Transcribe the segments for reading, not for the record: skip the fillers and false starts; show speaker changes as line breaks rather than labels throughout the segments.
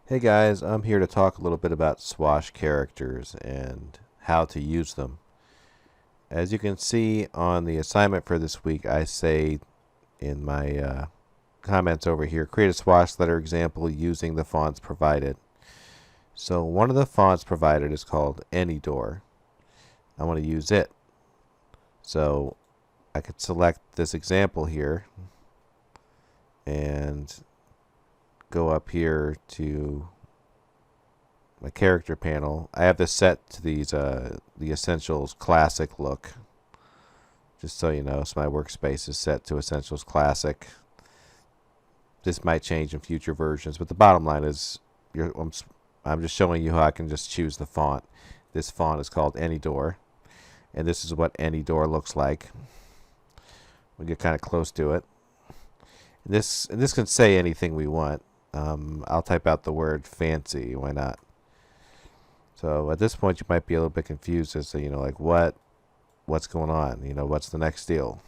Hey guys, I'm here to talk a little bit about Swash characters and how to use them. As you can see on the assignment for this week, I say in my comments over here, create a Swash letter example using the fonts provided. So one of the fonts provided is called AnyDoor. I want to use it. So I could select this example here and go up here to my character panel. I have this set to these the Essentials Classic look. Just so you know, so my workspace is set to Essentials Classic. This might change in future versions, but the bottom line is I'm just showing you how I can just choose the font. This font is called AnyDoor, and this is what AnyDoor looks like. We get kind of close to it. And this can say anything we want. I'll type out the word fancy. Why not? So at this point, you might be a little bit confused as to, like what's going on? What's the next deal?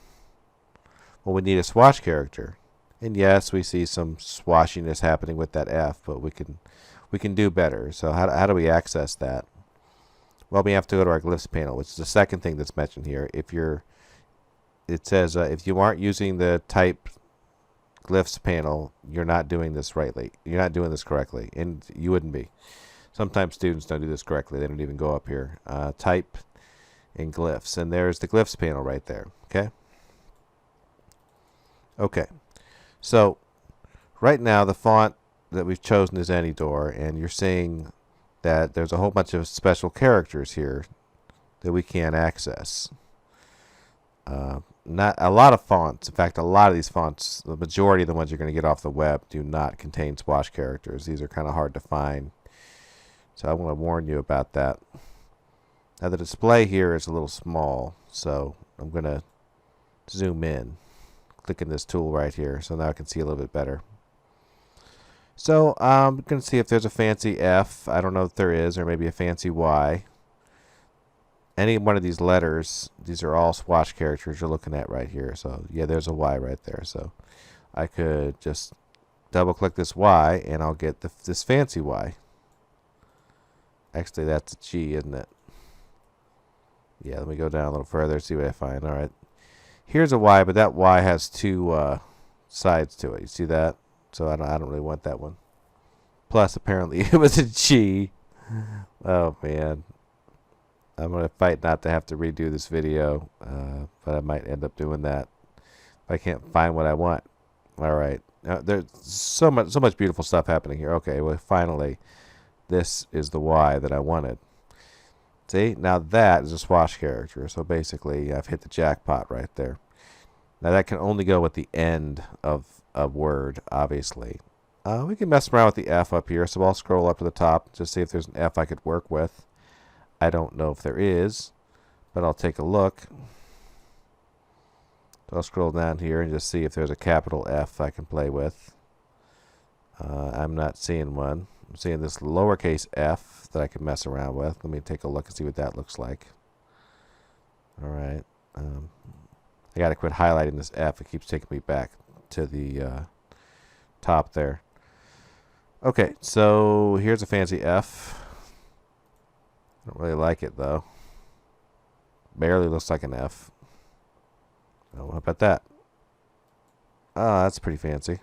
Well, we need a swash character. And yes, we see some swashiness happening with that F, but we can do better. So how do we access that? Well, we have to go to our glyphs panel, which is the second thing that's mentioned here. It says if you aren't using the type glyphs panel, you're not doing this rightly. You're not doing this correctly, and you wouldn't be. Sometimes students don't do this correctly. They don't even go up here. Type in glyphs, and there's the glyphs panel right there. Okay. So right now the font that we've chosen is AnyDoor, and you're seeing that there's a whole bunch of special characters here that we can't access. Not a lot of fonts. In fact, a lot of these fonts, the majority of the ones you're going to get off the web, do not contain swash characters. These are kind of hard to find. So I want to warn you about that. Now the display here is a little small, so I'm going to zoom in, clicking this tool right here, so now I can see a little bit better. So I'm going to see if there's a fancy F. I don't know if there is, or maybe a fancy Y. Any one of these letters, these are all swash characters you're looking at right here. So yeah, there's a Y right there. So I could just double click this Y and I'll get this fancy Y. Actually, that's a G, isn't it? Yeah, let me go down a little further, see what I find. All right. Here's a Y, but that Y has two sides to it. You see that? So I don't really want that one. Plus, apparently, it was a G. Oh, man. I'm going to fight not to have to redo this video, but I might end up doing that if I can't find what I want. All right. There's so much beautiful stuff happening here. Okay, well, finally, this is the Y that I wanted. See, now that is a swash character. So basically, I've hit the jackpot right there. Now that can only go at the end of a word, obviously. We can mess around with the F up here, so I'll scroll up to the top to see if there's an F I could work with. I don't know if there is, but I'll take a look. I'll scroll down here and just see if there's a capital F I can play with. I'm not seeing one. I'm seeing this lowercase f that I can mess around with. Let me take a look and see what that looks like. All right. I got to quit highlighting this F. It keeps taking me back to the top there. Okay, so here's a fancy F. I don't really like it, though. Barely looks like an F. Oh, how about that? Oh, that's pretty fancy.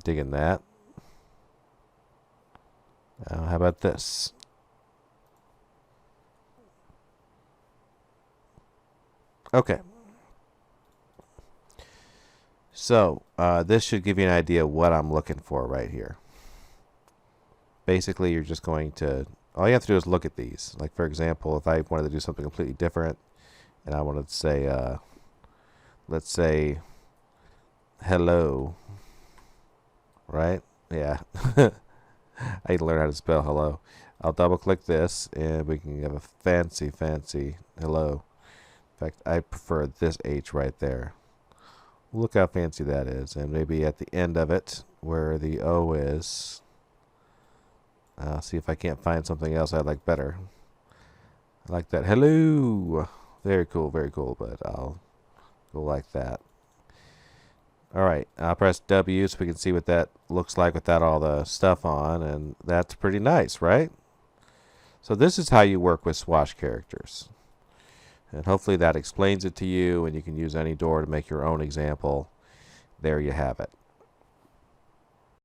Digging that. How about this? Okay. So this should give you an idea of what I'm looking for right here. Basically, you're just going to, all you have to do is look at these. Like, for example, if I wanted to do something completely different, and I wanted to say, let's say, hello, right? Yeah. I need to learn how to spell hello. I'll double click this, and we can have a fancy hello. In fact, I prefer this H right there. Look how fancy that is. And maybe at the end of it, where the O is, I'll see if I can't find something else I like better. I like that. Hello. Very cool, but I'll go like that. Alright, I'll press W so we can see what that looks like without all the stuff on, and that's pretty nice, right? So this is how you work with Swash characters. And hopefully that explains it to you, and you can use any door to make your own example. There you have it.